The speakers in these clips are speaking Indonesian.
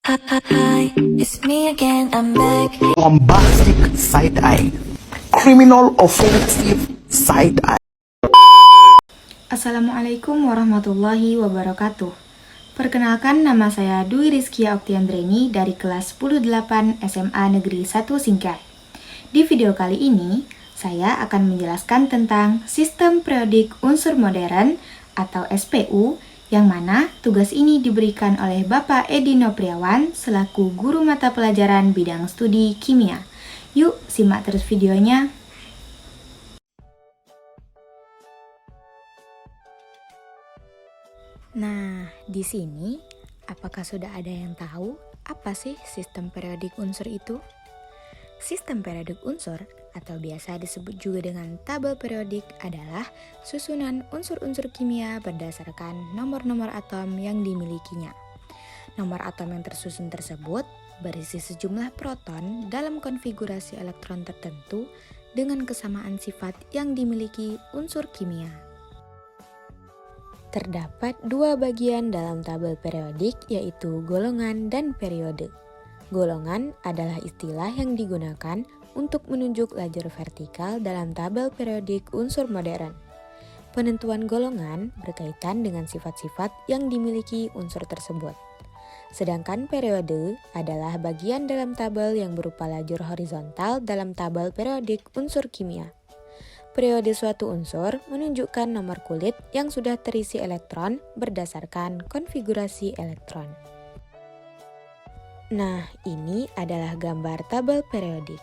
Hi, it's me again, I'm back. Bombastic side-eye, criminal offensive side-eye. Assalamualaikum warahmatullahi wabarakatuh. Perkenalkan, nama saya Dwi Rizkia Oktiandreni dari kelas 10-8 SMA Negeri 1 Singkai. Di video kali ini, saya akan menjelaskan tentang Sistem Periodik Unsur Modern atau SPU, yang mana tugas ini diberikan oleh Bapak Edi Nopriawan selaku guru mata pelajaran bidang studi kimia. Yuk, simak terus videonya. Nah, di sini apakah sudah ada yang tahu apa sih sistem periodik unsur itu? Sistem periodik unsur atau biasa disebut juga dengan tabel periodik adalah susunan unsur-unsur kimia berdasarkan nomor-nomor atom yang dimilikinya. Nomor atom yang tersusun tersebut berisi sejumlah proton dalam konfigurasi elektron tertentu dengan kesamaan sifat yang dimiliki unsur kimia. Terdapat dua bagian dalam tabel periodik, yaitu golongan dan periode. Golongan adalah istilah yang digunakan untuk menunjuk lajur vertikal dalam tabel periodik unsur modern. Penentuan golongan berkaitan dengan sifat-sifat yang dimiliki unsur tersebut. Sedangkan periode adalah bagian dalam tabel yang berupa lajur horizontal dalam tabel periodik unsur kimia. Periode suatu unsur menunjukkan nomor kulit yang sudah terisi elektron berdasarkan konfigurasi elektron. Nah, ini adalah gambar tabel periodik.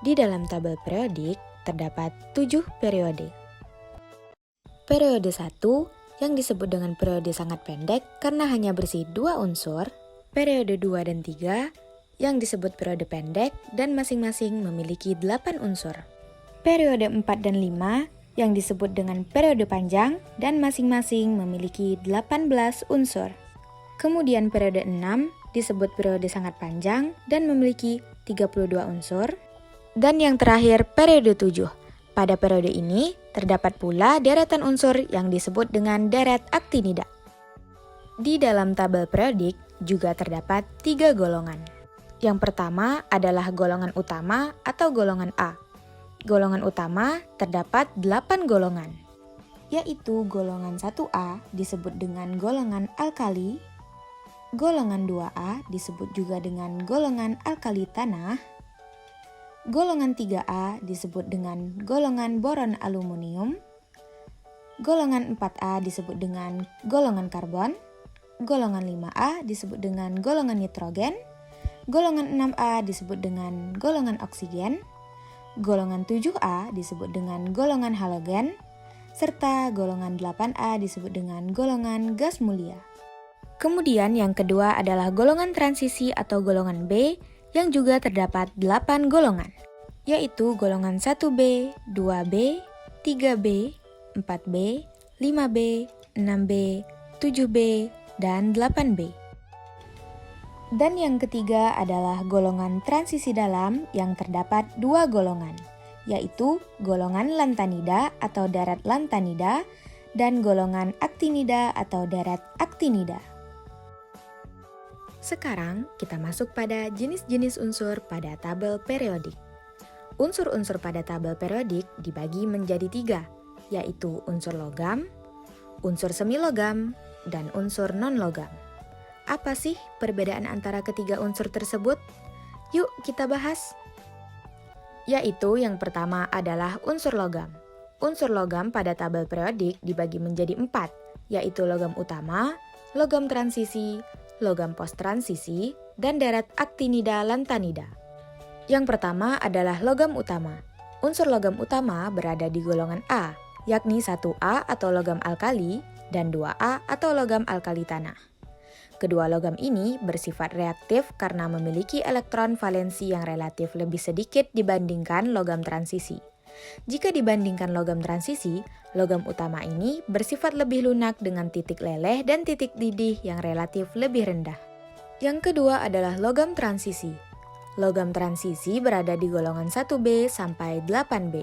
Di dalam tabel periodik terdapat 7 periode. Periode 1 yang disebut dengan periode sangat pendek karena hanya berisi 2 unsur. Periode 2 dan 3 yang disebut periode pendek dan masing-masing memiliki 8 unsur. Periode 4 dan 5 yang disebut dengan periode panjang dan masing-masing memiliki 18 unsur. Kemudian periode 6 disebut periode sangat panjang dan memiliki 32 unsur. Dan yang terakhir periode 7. Pada periode ini terdapat pula deretan unsur yang disebut dengan deret aktinida. Di dalam tabel periodik juga terdapat 3 golongan. Yang pertama adalah golongan utama atau golongan A. Golongan utama terdapat 8 golongan, yaitu golongan 1A disebut dengan golongan alkali, golongan 2A disebut juga dengan golongan alkali tanah, golongan 3A disebut dengan golongan boron aluminium, golongan 4A disebut dengan golongan karbon, golongan 5A disebut dengan golongan nitrogen, golongan 6A disebut dengan golongan oksigen, golongan 7A disebut dengan golongan halogen, serta golongan 8A disebut dengan golongan gas mulia. Kemudian yang kedua adalah golongan transisi atau golongan B yang juga terdapat 8 golongan, yaitu golongan 1B, 2B, 3B, 4B, 5B, 6B, 7B, dan 8B. Dan yang ketiga adalah golongan transisi dalam yang terdapat 2 golongan, yaitu golongan lantanida atau deret lantanida dan golongan aktinida atau deret aktinida. Sekarang kita masuk pada jenis-jenis unsur pada tabel periodik. Unsur-unsur pada tabel periodik dibagi menjadi 3, yaitu unsur logam, unsur semilogam, dan unsur non-logam. Apa sih perbedaan antara ketiga unsur tersebut? Yuk kita bahas. Yaitu yang pertama adalah unsur logam. Unsur logam pada tabel periodik dibagi menjadi 4, yaitu logam utama, logam transisi, logam post-transisi, dan deret aktinida lantanida. Yang pertama adalah logam utama. Unsur logam utama berada di golongan A, yakni 1A atau logam alkali dan 2A atau logam alkali tanah. Kedua logam ini bersifat reaktif karena memiliki elektron valensi yang relatif lebih sedikit dibandingkan logam transisi. Jika dibandingkan logam transisi, logam utama ini bersifat lebih lunak dengan titik leleh dan titik didih yang relatif lebih rendah. Yang kedua adalah logam transisi. Logam transisi berada di golongan 1B sampai 8B.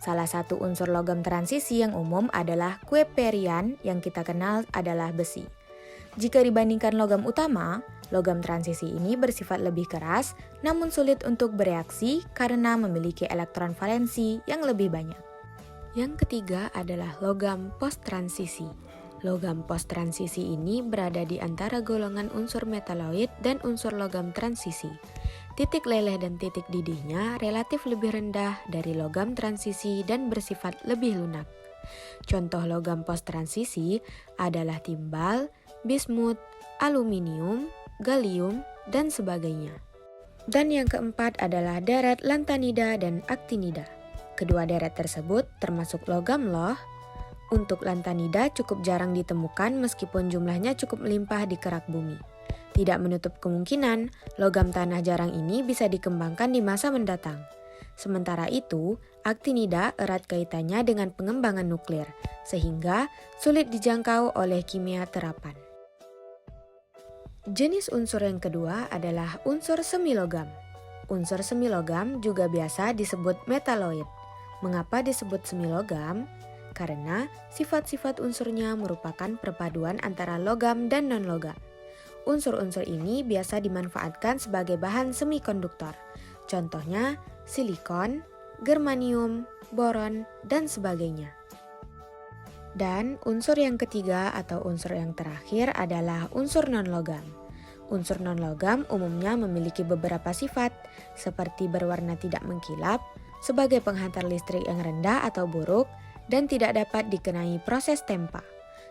Salah satu unsur logam transisi yang umum adalah kueperian yang kita kenal adalah besi. Jika dibandingkan logam utama, Logam transisi ini bersifat lebih keras, namun sulit untuk bereaksi karena memiliki elektron valensi yang lebih banyak. Yang ketiga adalah logam post-transisi. Logam post-transisi ini berada di antara golongan unsur metaloid dan unsur logam transisi. Titik leleh dan titik didihnya relatif lebih rendah dari logam transisi dan bersifat lebih lunak. Contoh logam post-transisi adalah timbal, bismut, aluminium, gallium, dan sebagainya. Dan yang keempat adalah deret lantanida dan aktinida. Kedua deret tersebut termasuk logam loh. Untuk lantanida cukup jarang ditemukan meskipun jumlahnya cukup melimpah di kerak bumi. Tidak menutup kemungkinan logam tanah jarang ini bisa dikembangkan di masa mendatang. Sementara itu, aktinida erat kaitannya dengan pengembangan nuklir, sehingga sulit dijangkau oleh kimia terapan. Jenis unsur yang kedua adalah unsur semilogam. Unsur semilogam juga biasa disebut metaloid. Mengapa disebut semilogam? Karena sifat-sifat unsurnya merupakan perpaduan antara logam dan non-logam. Unsur-unsur ini biasa dimanfaatkan sebagai bahan semikonduktor. Contohnya silikon, germanium, boron, dan sebagainya. Dan unsur yang ketiga atau unsur yang terakhir adalah unsur non-logam. Unsur non-logam umumnya memiliki beberapa sifat, seperti berwarna tidak mengkilap, sebagai penghantar listrik yang rendah atau buruk, dan tidak dapat dikenai proses tempa.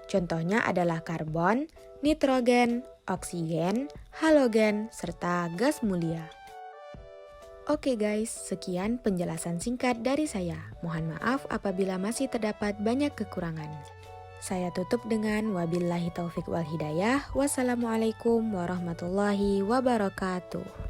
Contohnya adalah karbon, nitrogen, oksigen, halogen, serta gas mulia. Oke guys, sekian penjelasan singkat dari saya. Mohon maaf apabila masih terdapat banyak kekurangan. Saya tutup dengan wabillahi taufik wal hidayah. Wassalamualaikum warahmatullahi wabarakatuh.